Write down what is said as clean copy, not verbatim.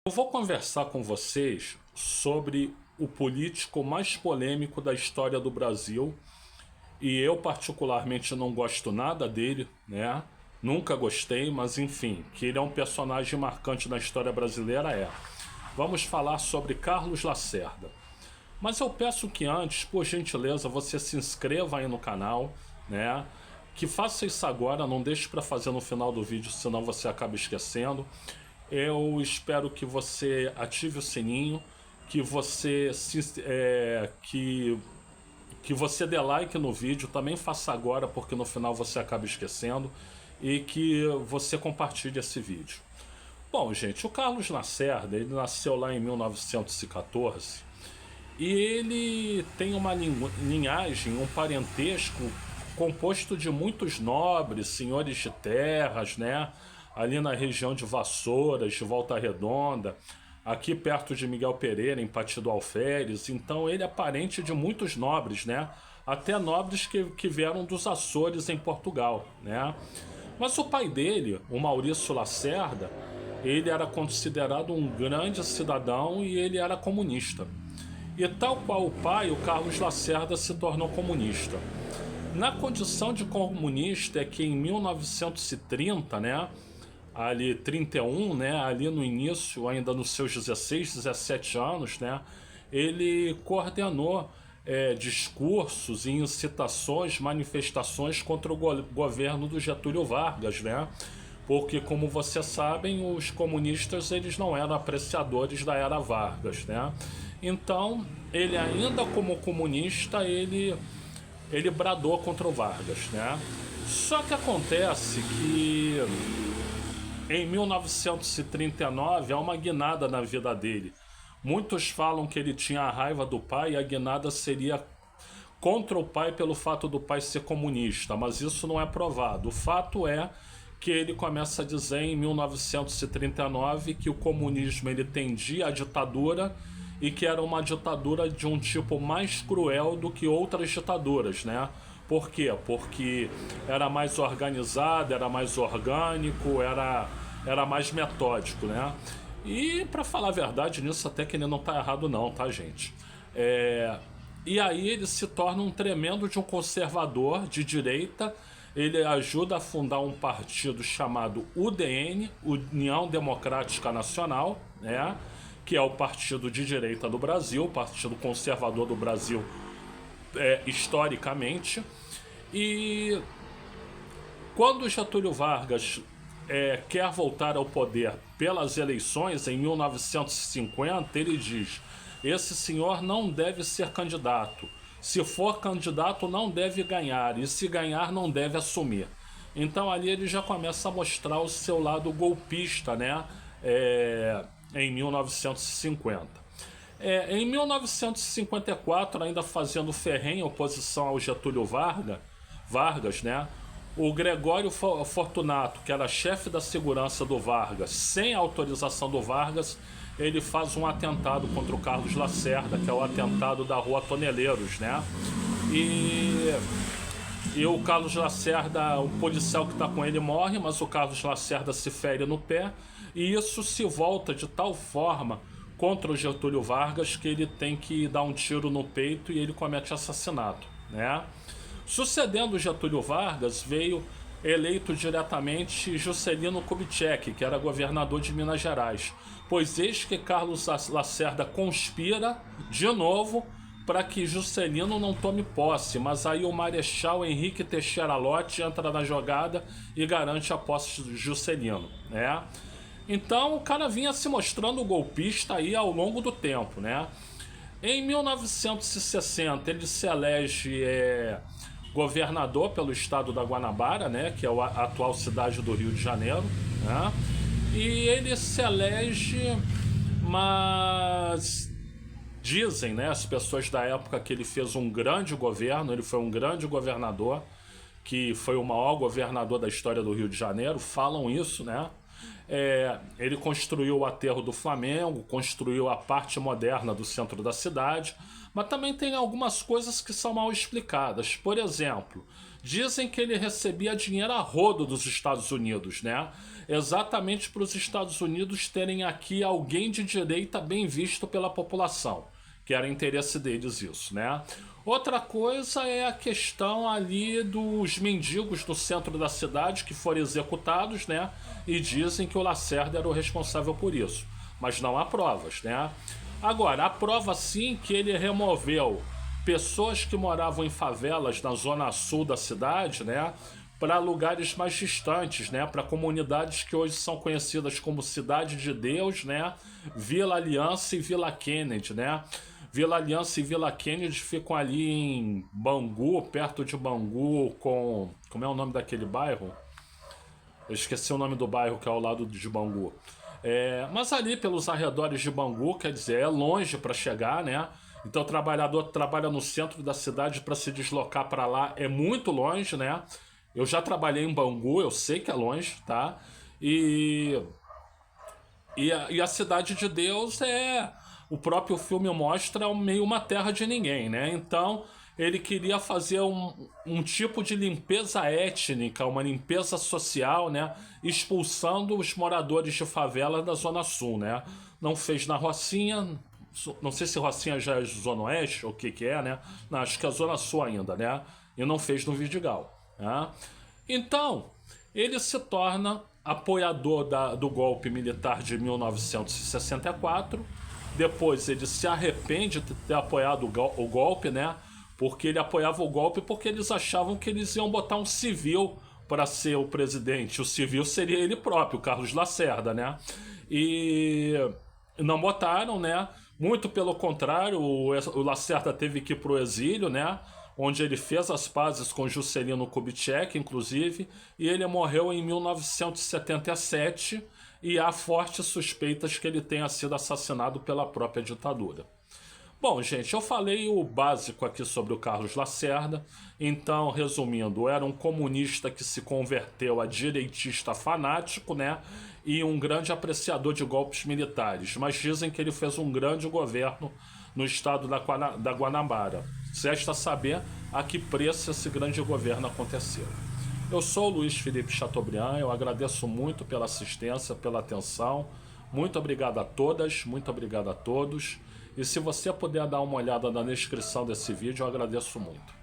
Eu vou conversar com vocês sobre o político mais polêmico da história do Brasil. E eu particularmente não gosto nada dele, né? Nunca gostei, mas enfim, que ele é um personagem marcante na história brasileira Vamos falar sobre Carlos Lacerda. Mas eu peço que antes, por gentileza, você se inscreva aí no canal, né? Que faça isso agora, não deixe para fazer no final do vídeo, senão você acaba esquecendo. Eu espero que você ative o sininho, que você que você dê like no vídeo, também faça agora, porque no final você acaba esquecendo, e que você compartilhe esse vídeo. Bom, gente, o Carlos Lacerda, ele nasceu lá em 1914 e ele tem uma linhagem, um parentesco composto de muitos nobres, senhores de terras, né? Ali na região de Vassouras, de Volta Redonda, aqui perto de Miguel Pereira, em Pati do Alferes. Então ele é parente de muitos nobres, né? Até nobres que vieram dos Açores, em Portugal, né? Mas o pai dele, o Maurício Lacerda, ele era considerado um grande cidadão e ele era comunista. E tal qual o pai, o Carlos Lacerda se tornou comunista. Na condição de comunista é que em 1930, né, ali 31, né, ali no início, ainda nos seus 16, 17 anos, né, ele coordenou discursos e incitações, manifestações contra o governo do Getúlio Vargas, né, porque, como vocês sabem, os comunistas eles não eram apreciadores da era Vargas, né. Então, ele ainda como comunista, ele bradou contra o Vargas, né? Só que acontece que em 1939 há uma guinada na vida dele. Muitos falam que ele tinha a raiva do pai e a guinada seria contra o pai pelo fato do pai ser comunista, mas isso não é provado. O fato é que ele começa a dizer em 1939 que o comunismo ele tendia à ditadura e que era uma ditadura de um tipo mais cruel do que outras ditaduras, né? Por quê? Porque era mais organizado, era mais orgânico, era mais metódico, né? E, para falar a verdade, nisso até que ele não tá errado não, tá, gente? E aí ele se torna um tremendo de um conservador de direita. Ele ajuda a fundar um partido chamado UDN, União Democrática Nacional, né? Que é o partido de direita do Brasil, o partido conservador do Brasil historicamente. E quando Getúlio Vargas quer voltar ao poder pelas eleições em 1950, ele diz: esse senhor não deve ser candidato. Se for candidato, não deve ganhar. E se ganhar, não deve assumir. Então ali ele já começa a mostrar o seu lado golpista, né? Em 1950. Em 1954, ainda fazendo ferrenha oposição ao Getúlio Vargas, né? O Gregório Fortunato, que era chefe da segurança do Vargas, sem autorização do Vargas, ele faz um atentado contra o Carlos Lacerda, que é o atentado da Rua Toneleiros, né? E o Carlos Lacerda, o policial que está com ele morre, mas o Carlos Lacerda se fere no pé, e isso se volta de tal forma contra o Getúlio Vargas que ele tem que dar um tiro no peito e ele comete assassinato, né? Sucedendo o Getúlio Vargas, veio eleito diretamente Juscelino Kubitschek, que era governador de Minas Gerais, pois eis que Carlos Lacerda conspira de novo para que Juscelino não tome posse, mas aí o Marechal Henrique Teixeira Lott entra na jogada e garante a posse de Juscelino, né? Então o cara vinha se mostrando golpista aí ao longo do tempo, né? Em 1960 ele se elege governador pelo estado da Guanabara, né? Que é a atual cidade do Rio de Janeiro, né? E ele se elege, mas dizem, né, as pessoas da época, que ele fez um grande governo, ele foi um grande governador, que foi o maior governador da história do Rio de Janeiro, falam isso, né? Ele construiu o aterro do Flamengo, construiu a parte moderna do centro da cidade, mas também tem algumas coisas que são mal explicadas. Por exemplo, dizem que ele recebia dinheiro a rodo dos Estados Unidos, né? Exatamente para os Estados Unidos terem aqui alguém de direita bem visto pela população, que era interesse deles isso, né? Outra coisa é a questão ali dos mendigos do centro da cidade que foram executados, né? E dizem que o Lacerda era o responsável por isso, mas não há provas, né? Agora, há prova sim que ele removeu pessoas que moravam em favelas na zona sul da cidade, né, para lugares mais distantes, né, para comunidades que hoje são conhecidas como Cidade de Deus, né, Vila Aliança e Vila Kennedy, né. Vila Aliança e Vila Kennedy ficam ali em Bangu, perto de Bangu, como é o nome daquele bairro? Eu esqueci o nome do bairro que é ao lado de Bangu. Mas ali pelos arredores de Bangu, quer dizer, é longe para chegar, né? Então o trabalhador trabalha no centro da cidade, para se deslocar para lá é muito longe, né? Eu já trabalhei em Bangu, eu sei que é longe, tá? E a Cidade de Deus o próprio filme mostra meio uma terra de ninguém, né? Então ele queria fazer um tipo de limpeza étnica, uma limpeza social, né? Expulsando os moradores de favela da Zona Sul, né? Não fez na Rocinha, não sei se Rocinha já é Zona Oeste ou o que é, né? Não, acho que é a Zona Sul ainda, né? E não fez no Vidigal, né? Então, ele se torna apoiador do golpe militar de 1964. Depois ele se arrepende de ter apoiado o golpe, né? Porque ele apoiava o golpe porque eles achavam que eles iam botar um civil para ser o presidente. O civil seria ele próprio, Carlos Lacerda, né? E não botaram, né? Muito pelo contrário, o Lacerda teve que ir pro exílio, né? Onde ele fez as pazes com Juscelino Kubitschek, inclusive, e ele morreu em 1977, e há fortes suspeitas que ele tenha sido assassinado pela própria ditadura. Bom, gente, eu falei o básico aqui sobre o Carlos Lacerda. Então, resumindo, era um comunista que se converteu a direitista fanático, né? E um grande apreciador de golpes militares. Mas dizem que ele fez um grande governo no estado da Guanabara. Resta saber a que preço esse grande governo aconteceu. Eu sou o Luiz Felipe Chateaubriand, eu agradeço muito pela assistência, pela atenção. Muito obrigado a todas, muito obrigado a todos. E se você puder dar uma olhada na descrição desse vídeo, eu agradeço muito.